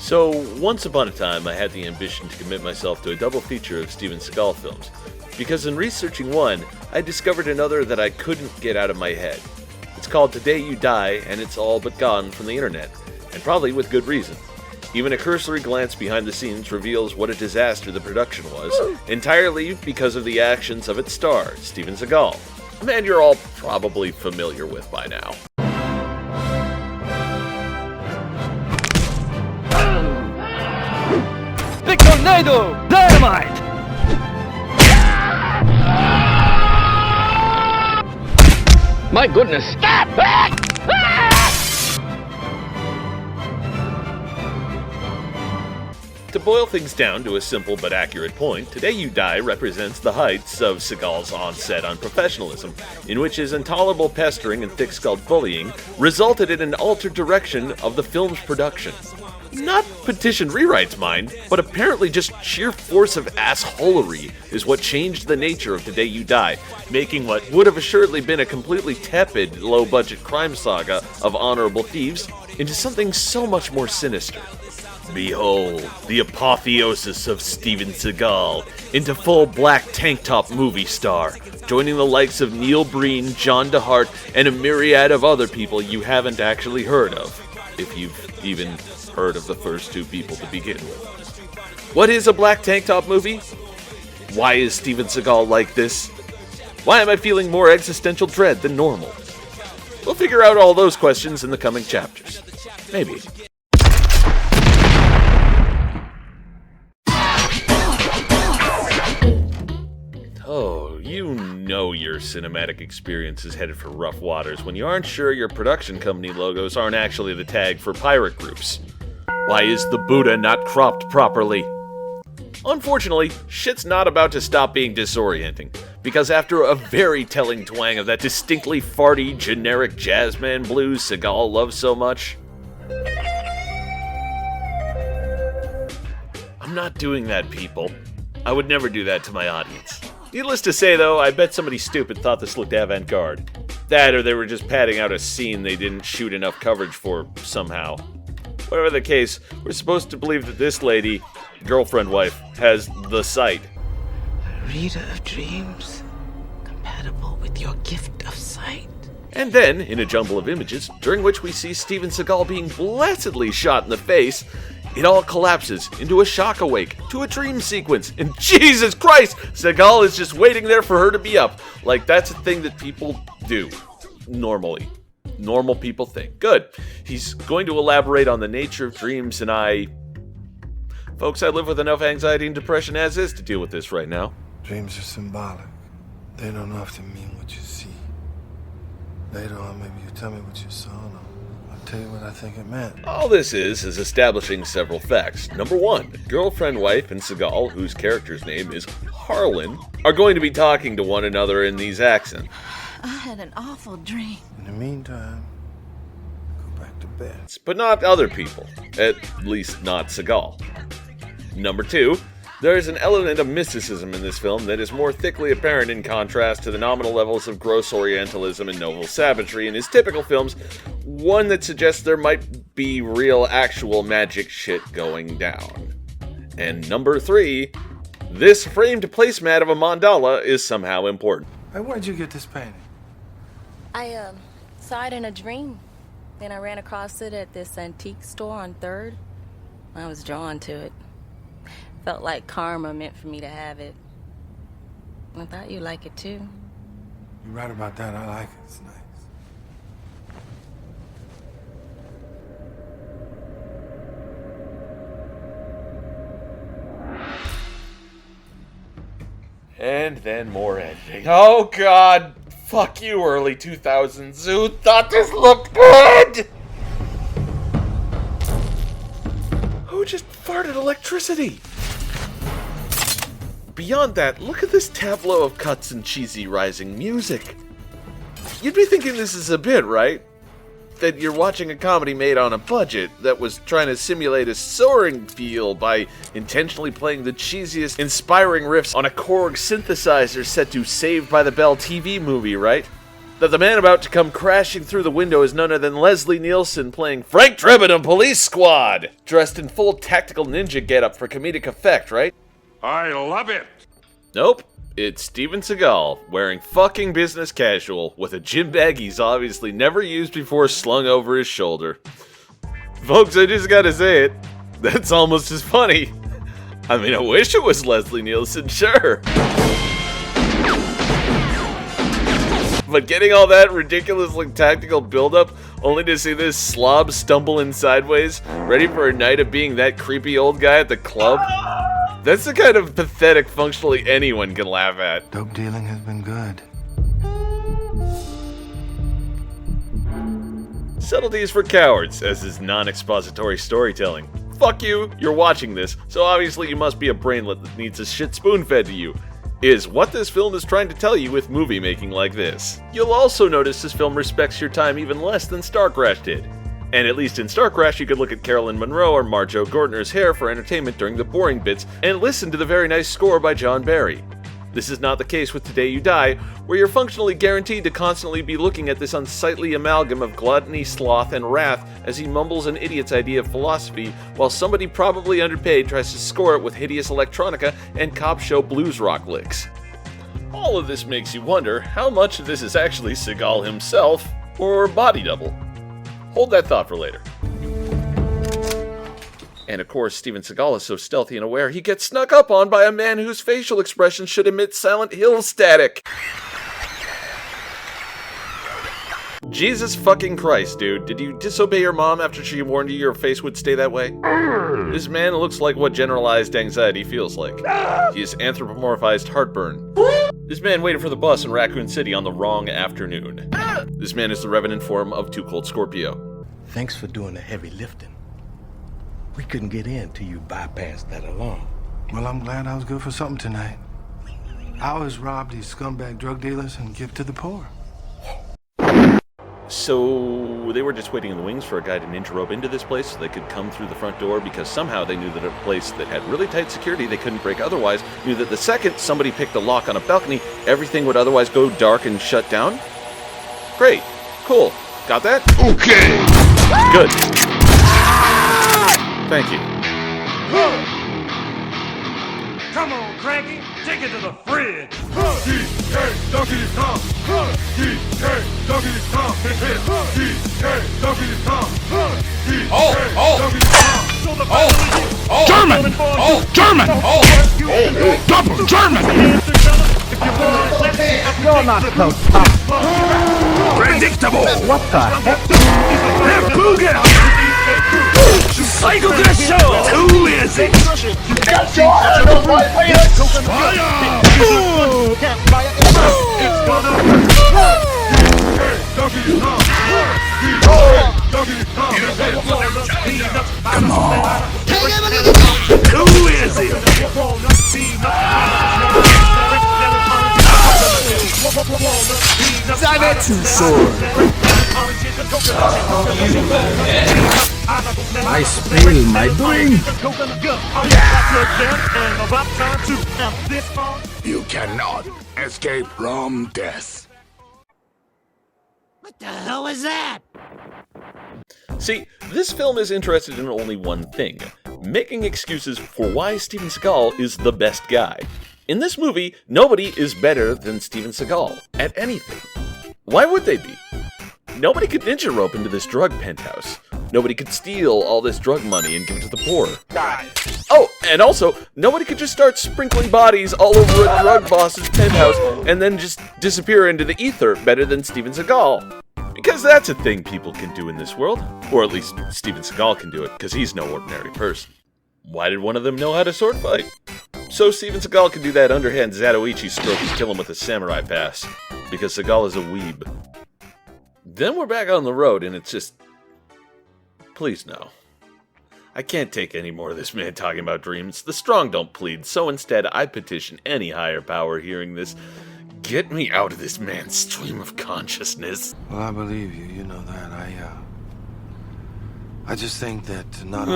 So, once upon a time, I had the ambition to commit myself to a double feature of Steven Seagal films, because in researching one, I discovered another that I couldn't get out of my head. It's called Today You Die, and it's all but gone from the internet, and probably with good reason. Even a cursory glance behind the scenes reveals what a disaster the production was, entirely because of the actions of its star, Steven Seagal, a man you're all probably familiar with by now. Big tornado! Dynamite! My goodness! Stop! To boil things down to a simple but accurate point, Today You Die represents the heights of Seagal's on-set unprofessionalism, in which his intolerable pestering and thick-skulled bullying resulted in an altered direction of the film's production. Not petition rewrites, mind, but apparently just sheer force of assholery is what changed the nature of Today You Die, making what would have assuredly been a completely tepid, low-budget crime saga of honorable thieves into something so much more sinister. Behold, the apotheosis of Steven Seagal into full black tank top movie star, joining the likes of Neil Breen, John DeHart, and a myriad of other people you haven't actually heard of, if you've even heard of the first two people to begin with. What is a black tank top movie? Why is Steven Seagal like this? Why am I feeling more existential dread than normal? We'll figure out all those questions in the coming chapters. Maybe. Oh, you know your cinematic experience is headed for rough waters when you aren't sure your production company logos aren't actually the tag for pirate groups. Why is the Buddha not cropped properly? Unfortunately, shit's not about to stop being disorienting, because after a very telling twang of that distinctly farty, generic jazzman blues Seagal loves so much, I'm not doing that, people. I would never do that to my audience. Needless to say, though, I bet somebody stupid thought this looked avant-garde. That, or they were just padding out a scene they didn't shoot enough coverage for, somehow. Whatever the case, we're supposed to believe that this lady, girlfriend wife, has the sight. A reader of dreams, compatible with your gift of sight. And then, in a jumble of images, during which we see Steven Seagal being blessedly shot in the face, it all collapses into a shock awake to a dream sequence. And Jesus Christ, Seagal is just waiting there for her to be up. Like, that's a thing that people do, normally. Normal people think. Good. He's going to elaborate on the nature of dreams, and Folks, I live with enough anxiety and depression as is to deal with this right now. Dreams are symbolic. They don't often mean what you see. Later on, maybe you tell me what you saw, and I'll tell you what I think it meant. All this is establishing several facts. Number one, girlfriend, wife, and Seagal, whose character's name is Harlan, are going to be talking to one another in these accents. I had an awful dream. In the meantime, go back to bed. But not other people. At least not Seagal. Number two, there is an element of mysticism in this film that is more thickly apparent in contrast to the nominal levels of gross Orientalism and noble savagery in his typical films, one that suggests there might be real actual magic shit going down. And number three, this framed placemat of a mandala is somehow important. Hey, where'd you get this painting? I saw it in a dream. Then I ran across it at this antique store on 3rd. I was drawn to it. Felt like karma meant for me to have it. I thought you'd like it too. You're right about that. I like it. It's nice. And then more editing. Oh god! Fuck you, early 2000s. Who thought this looked good? Who just farted electricity? Beyond that, look at this tableau of cuts and cheesy rising music. You'd be thinking this is a bit, right? That you're watching a comedy made on a budget that was trying to simulate a soaring feel by intentionally playing the cheesiest, inspiring riffs on a Korg synthesizer set to Saved by the Bell TV movie, right? that the man about to come crashing through the window is none other than Leslie Nielsen playing Frank Drebin of Police Squad, dressed in full tactical ninja getup for comedic effect, right? I love it! Nope. It's Steven Seagal, wearing fucking business casual, with a gym bag he's obviously never used before slung over his shoulder. Folks, I just gotta say it, that's almost as funny. I mean, I wish it was Leslie Nielsen, sure. But getting all that ridiculously tactical buildup, only to see this slob stumble in sideways, ready for a night of being that creepy old guy at the club? That's the kind of pathetic functionally anyone can laugh at. Dope dealing has been good. Subtleties for cowards, as is non-expository storytelling. Fuck you, you're watching this, so obviously you must be a brainlet that needs a shit spoon-fed to you, is what this film is trying to tell you with movie making like this. You'll also notice this film respects your time even less than Star Crash did. And at least in Star Crash, you could look at Carolyn Monroe or Marjo Gortner's hair for entertainment during the boring bits, and listen to the very nice score by John Barry. This is not the case with Today You Die, where you're functionally guaranteed to constantly be looking at this unsightly amalgam of gluttony, sloth, and wrath as he mumbles an idiot's idea of philosophy, while somebody probably underpaid tries to score it with hideous electronica and cop show blues rock licks. All of this makes you wonder how much of this is actually Seagal himself, or body double. Hold that thought for later. And of course, Steven Seagal is so stealthy and aware, he gets snuck up on by a man whose facial expression should emit Silent Hill static. Jesus fucking Christ, dude. Did you disobey your mom after she warned you your face would stay that way? This man looks like what generalized anxiety feels like. He is anthropomorphized heartburn. This man waited for the bus in Raccoon City on the wrong afternoon. This man is the revenant form of Too Cold Scorpio. Thanks for doing the heavy lifting. We couldn't get in till you bypassed that alarm. Well, I'm glad I was good for something tonight. I always rob these scumbag drug dealers and give to the poor. So they were just waiting in the wings for a guy to ninja rope into this place so they could come through the front door, because somehow they knew that a place that had really tight security they couldn't break otherwise knew that the second somebody picked a lock on a balcony, everything would otherwise go dark and shut down? Great. Cool. Got that? Okay! Good. Thank you. Come on, Cranky! Take it to the fridge! DK, Donkey Kong! DK, Donkey Kong! DK, Donkey Kong! German! German! Double German! You're not so tough. Predictable! What the heck? Booga! Psycho Crash Show! Too easy! Come on! Too easy! Zainetsu sword! I spill my drink! You cannot escape from death. What the hell was that? See, this film is interested in only one thing: making excuses for why Steven Seagal is the best guy. In this movie, nobody is better than Steven Seagal at anything. Why would they be? Nobody could ninja rope into this drug penthouse. Nobody could steal all this drug money and give it to the poor. Oh, and also, nobody could just start sprinkling bodies all over a drug boss's penthouse and then just disappear into the ether better than Steven Seagal. Because that's a thing people can do in this world. Or at least Steven Seagal can do it, because he's no ordinary person. Why did one of them know how to sword fight? So Steven Seagal can do that underhand Zatoichi stroke and kill him with a samurai pass. Because Seagal is a weeb. Then we're back on the road, and it's just... Please no. I can't take any more of this man talking about dreams. The strong don't plead, so instead I petition any higher power hearing this. Get me out of this man's stream of consciousness. Well, I believe you. You know that. I just think that not...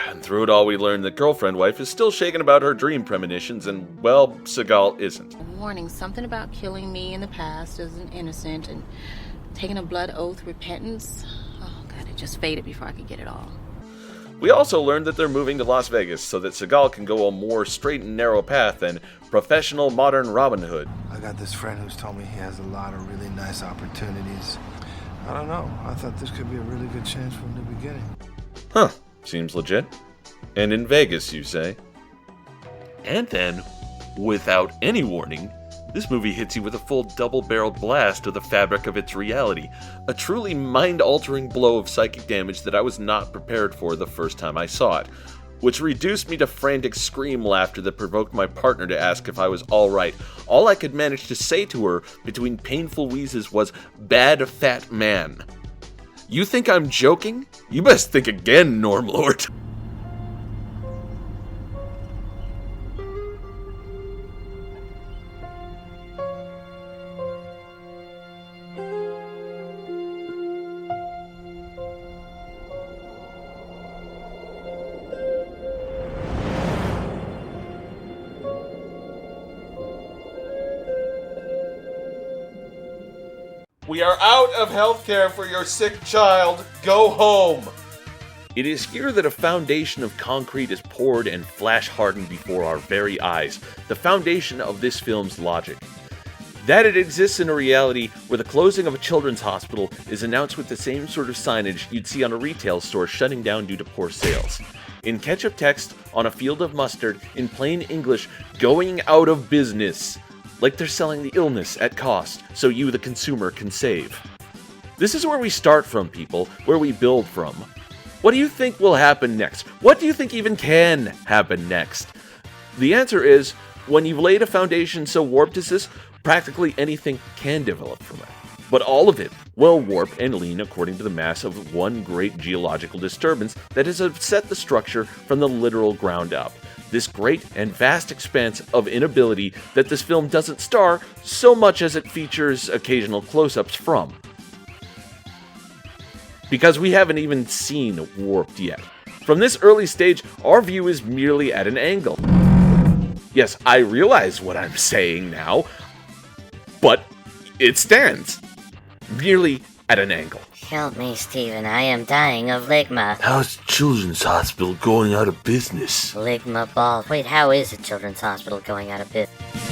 And Through it all, we learn that girlfriend wife is still shaken about her dream premonitions, and, well, Seagal isn't. Warning, something about killing me in the past as an innocent and taking a blood oath, repentance. Oh, God, it just faded before I could get it all. We also learned that they're moving to Las Vegas so that Seagal can go a more straight and narrow path than professional modern Robin Hood. I got this friend who's told me he has a lot of really nice opportunities. I don't know. I thought this could be a really good chance from the beginning. Huh, seems legit. And in Vegas, you say? And then, without any warning, this movie hits you with a full double-barreled blast of the fabric of its reality, a truly mind-altering blow of psychic damage that I was not prepared for the first time I saw it, which reduced me to frantic scream laughter that provoked my partner to ask if I was alright. All I could manage to say to her between painful wheezes was, "Bad fat man." You think I'm joking? You best think again, Normlord. We are out of healthcare for your sick child. Go home. It is here that a foundation of concrete is poured and flash hardened before our very eyes. The foundation of this film's logic. That it exists in a reality where the closing of a children's hospital is announced with the same sort of signage you'd see on a retail store shutting down due to poor sales. In ketchup text on a field of mustard, in plain English, going out of business. Like they're selling the illness at cost, so you, the consumer, can save. This is where we start from, people, where we build from. What do you think will happen next? What do you think even can happen next? The answer is, when you've laid a foundation so warped as this, practically anything can develop from it. But all of it will warp and lean according to the mass of one great geological disturbance that has upset the structure from the literal ground up. This great and vast expanse of inability that this film doesn't star so much as it features occasional close-ups from. Because we haven't even seen warped yet. From this early stage, our view is merely at an angle. Yes, I realize what I'm saying now, but it stands. Merely at an angle. Help me, Stephen. I am dying of ligma. How's Children's Hospital going out of business? Ligma ball. Wait, how is a children's hospital going out of business?